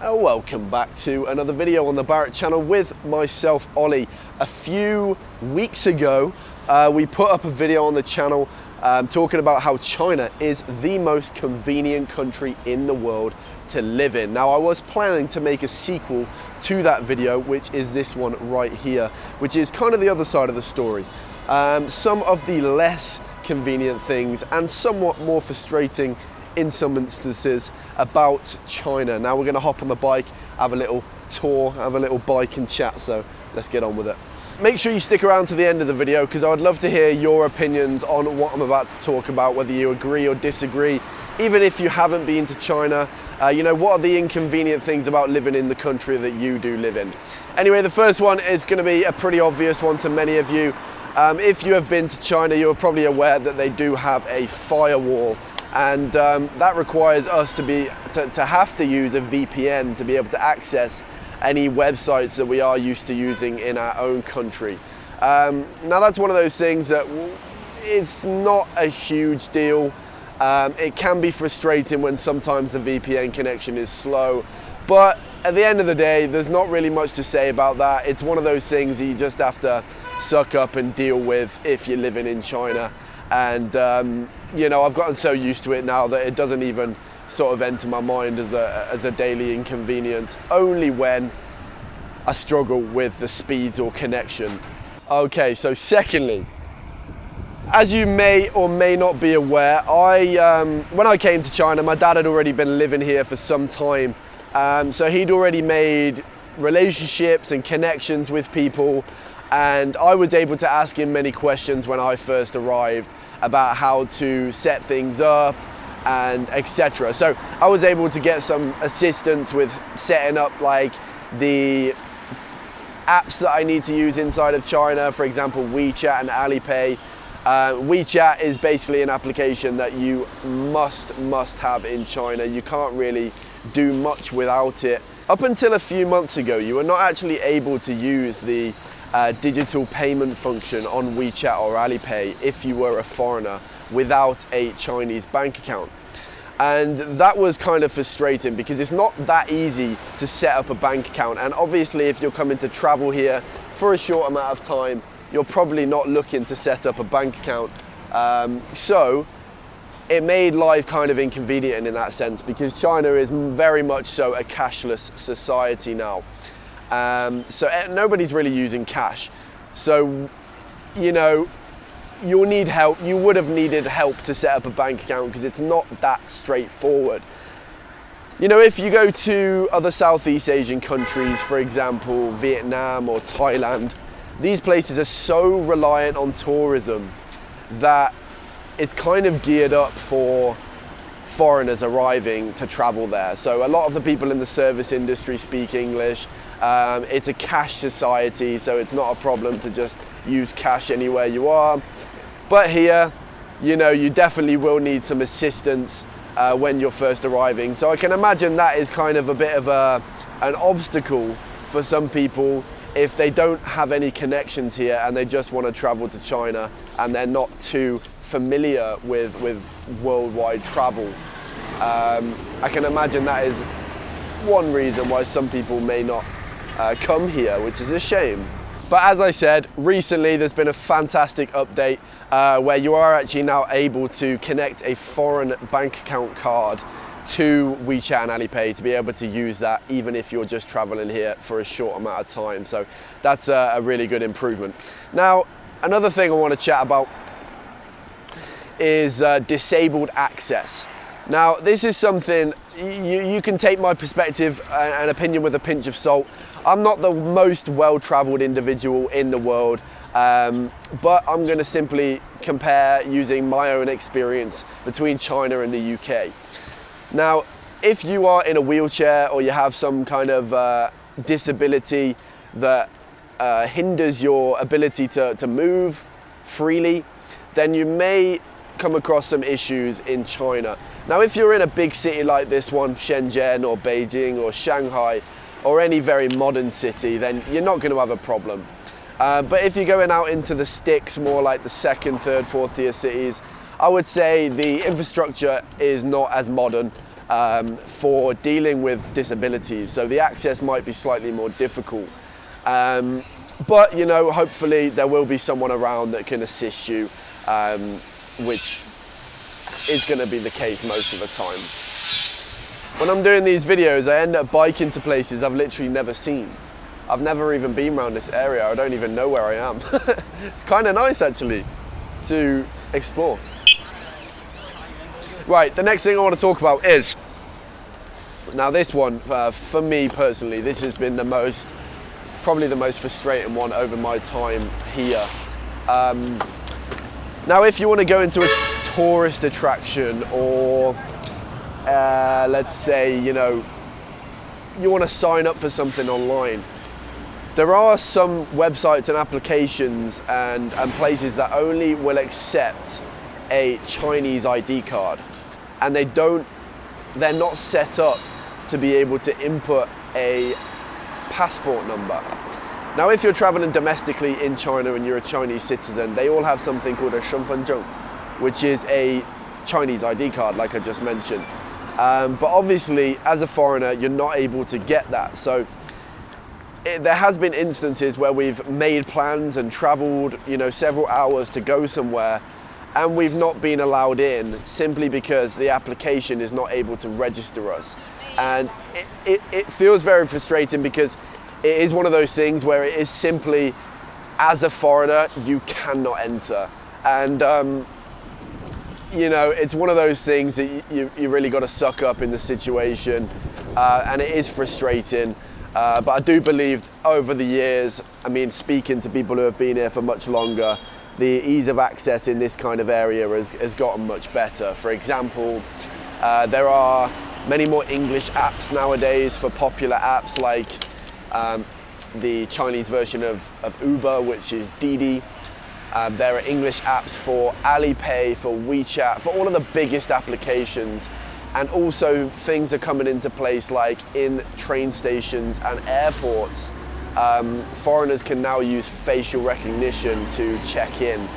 Welcome back to another video on the Barrett channel with myself, Ollie. A few weeks ago, we put up a video on the channel talking about how China is the most convenient country in the world to live in. Now, I was planning to make a sequel to that video, which is this one right here, which is kind of the other side of the story. Some of the less convenient things and somewhat more frustrating in some instances about China. Now we're going to hop on the bike, have a little tour, have a little bike and chat, so let's get on with it. Make sure you stick around to the end of the video because I would love to hear your opinions on what I'm about to talk about, whether you agree or disagree. Even if you haven't been to China, you know, what are the inconvenient things about living in the country that you do live in? Anyway, the first one is going to be a pretty obvious one to many of you. If you have been to China, you're probably aware that they do have a firewall. And that requires us to have to use a VPN to be able to access any websites that we are used to using in our own country. Now that's one of those things that it's not a huge deal. It can be frustrating when sometimes the VPN connection is slow, but at the end of the day, there's not really much to say about that. It's one of those things that you just have to suck up and deal with if you're living in China. And you know, I've gotten so used to it now that it doesn't even sort of enter my mind as a daily inconvenience, only when I struggle with the speeds or connection. Okay, so secondly, as you may or may not be aware, when I came to China, my dad had already been living here for some time. So he'd already made relationships and connections with people, and I was able to ask him many questions when I first arrived about how to set things up and etc. So I was able to get some assistance with setting up like the apps that I need to use inside of China, for example WeChat and Alipay. WeChat is basically an application that you must have in China. You can't really do much without it. Up until a few months ago, you were not actually able to use the digital payment function on WeChat or Alipay if you were a foreigner without a Chinese bank account. And that was kind of frustrating because it's not that easy to set up a bank account. And obviously if you're coming to travel here for a short amount of time, you're probably not looking to set up a bank account. So it made life kind of inconvenient in that sense because China is very much so a cashless society now. So nobody's really using cash. So, you know, you'll need help. You would have needed help to set up a bank account because it's not that straightforward. You know, if you go to other Southeast Asian countries, for example, Vietnam or Thailand, these places are so reliant on tourism that it's kind of geared up for foreigners arriving to travel there. So a lot of the people in the service industry speak English. It's a cash society, so it's not a problem to just use cash anywhere you are. But here, you know, you definitely will need some assistance when you're first arriving. So I can imagine that is kind of a bit of an obstacle for some people if they don't have any connections here and they just want to travel to China and they're not too familiar with worldwide travel. I can imagine that is one reason why some people may not come here, which is a shame. But as I said, recently there's been a fantastic update where you are actually now able to connect a foreign bank account card to WeChat and Alipay to be able to use that even if you're just traveling here for a short amount of time. So that's a really good improvement. Now, another thing I want to chat about is disabled access. Now, this is something you can take my perspective and opinion with a pinch of salt. I'm not the most well-traveled individual in the world, but I'm going to simply compare using my own experience between China and the UK. Now, if you are in a wheelchair or you have some kind of disability that hinders your ability to move freely, then you may come across some issues in China. Now, if you're in a big city like this one, Shenzhen or Beijing or Shanghai, or any very modern city, then you're not going to have a problem. But if you're going out into the sticks, more like the second, third, fourth tier cities, I would say the infrastructure is not as modern. for dealing with disabilities. So the access might be slightly more difficult. But, you know, hopefully there will be someone around that can assist you, which is going to be the case most of the time. When I'm doing these videos, I end up biking to places I've literally never seen. I've never even been around this area. I don't even know where I am. It's kind of nice actually to explore. Right, the next thing I want to talk about is, now this one, for me personally, this has been probably the most frustrating one over my time here. Now if you want to go into a tourist attraction, or let's say, you know, you want to sign up for something online, there are some websites and applications and places that only will accept a Chinese ID card, and they're not set up to be able to input a passport number. Now if you're traveling domestically in China and you're a Chinese citizen, they all have something called a 身份证, which is a Chinese ID card, like I just mentioned. But obviously as a foreigner, you're not able to get that. So there has been instances where we've made plans and traveled, you know, several hours to go somewhere, and we've not been allowed in simply because the application is not able to register us. And it feels very frustrating, because it is one of those things where it is simply, as a foreigner, you cannot enter. And you know, it's one of those things that you really got to suck up in the situation, and it is frustrating. But I do believe over the years, I mean, speaking to people who have been here for much longer, the ease of access in this kind of area has gotten much better. For example, there are many more English apps nowadays for popular apps like the Chinese version of Uber, which is Didi. There are English apps for Alipay, for WeChat, for all of the biggest applications. And also things are coming into place like in train stations and airports. Foreigners can now use facial recognition to check in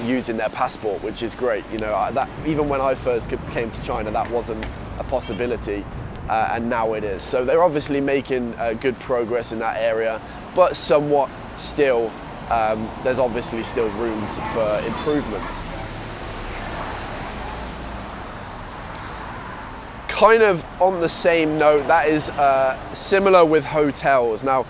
using their passport, which is great. You know, that even when I first came to China, that wasn't a possibility, and now it is. So they're obviously making good progress in that area, but somewhat still, there's obviously still room for improvement. Kind of on the same note, that is similar with hotels. Now,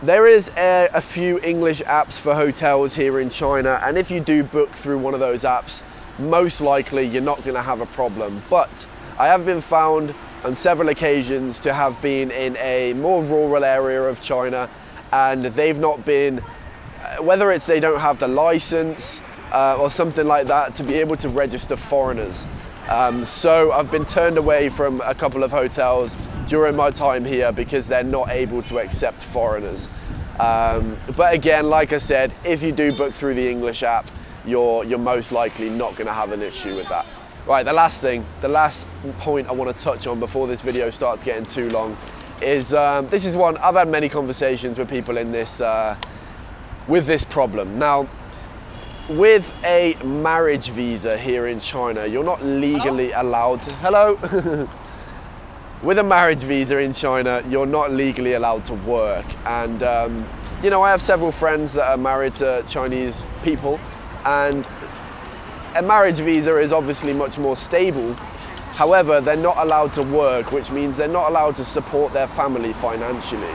there is a few English apps for hotels here in China, and if you do book through one of those apps, most likely you're not going to have a problem. But I have been found on several occasions to have been in a more rural area of China, and they've not been, whether it's they don't have the license or something like that, to be able to register foreigners. So I've been turned away from a couple of hotels during my time here because they're not able to accept foreigners. But again, like I said, if you do book through the English app, you're most likely not going to have an issue with that. Right, the last point I want to touch on before this video starts getting too long is, this is one, I've had many conversations with people in this, with this problem. Now, with a marriage visa here in China, you're not legally allowed to, with a marriage visa in China, you're not legally allowed to work. And, you know, I have several friends that are married to Chinese people, and a marriage visa is obviously much more stable. However, they're not allowed to work, which means they're not allowed to support their family financially.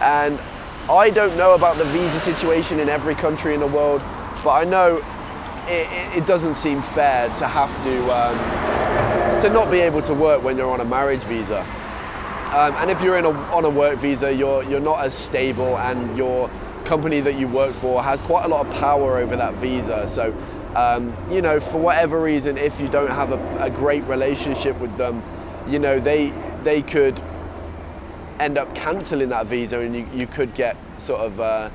And I don't know about the visa situation in every country in the world, but I know it doesn't seem fair to have to not be able to work when you're on a marriage visa. And if you're on a work visa, you're not as stable, and your company that you work for has quite a lot of power over that visa. So, you know, for whatever reason, if you don't have a great relationship with them, you know, they could end up cancelling that visa, and you could get sort of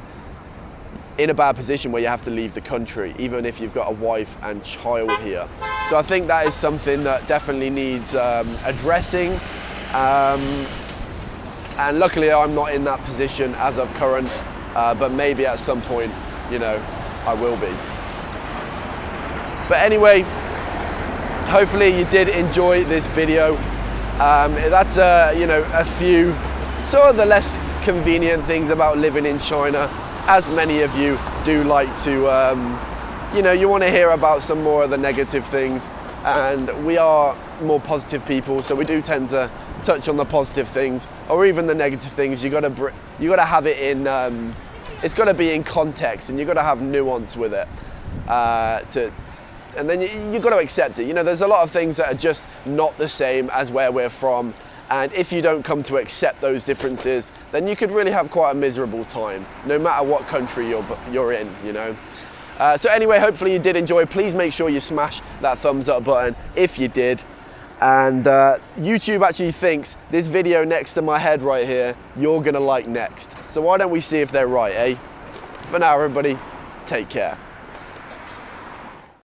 in a bad position where you have to leave the country, even if you've got a wife and child here. So I think that is something that definitely needs addressing. And luckily I'm not in that position as of current, but maybe at some point, you know, I will be. But anyway, hopefully you did enjoy this video. That's you know, a few sort of the less convenient things about living in China, as many of you do like to, you know, you want to hear about some more of the negative things, and we are more positive people, so we do tend to touch on the positive things, or even the negative things. You got to have it in, it's got to be in context, and you got to have nuance with it, and then you got to accept it. You know, there's a lot of things that are just not the same as where we're from. And if you don't come to accept those differences, then you could really have quite a miserable time, no matter what country you're in, you know. So anyway, hopefully you did enjoy. Please make sure you smash that thumbs up button if you did. And YouTube actually thinks this video next to my head right here, you're gonna like next. So why don't we see if they're right, eh? For now, everybody, take care.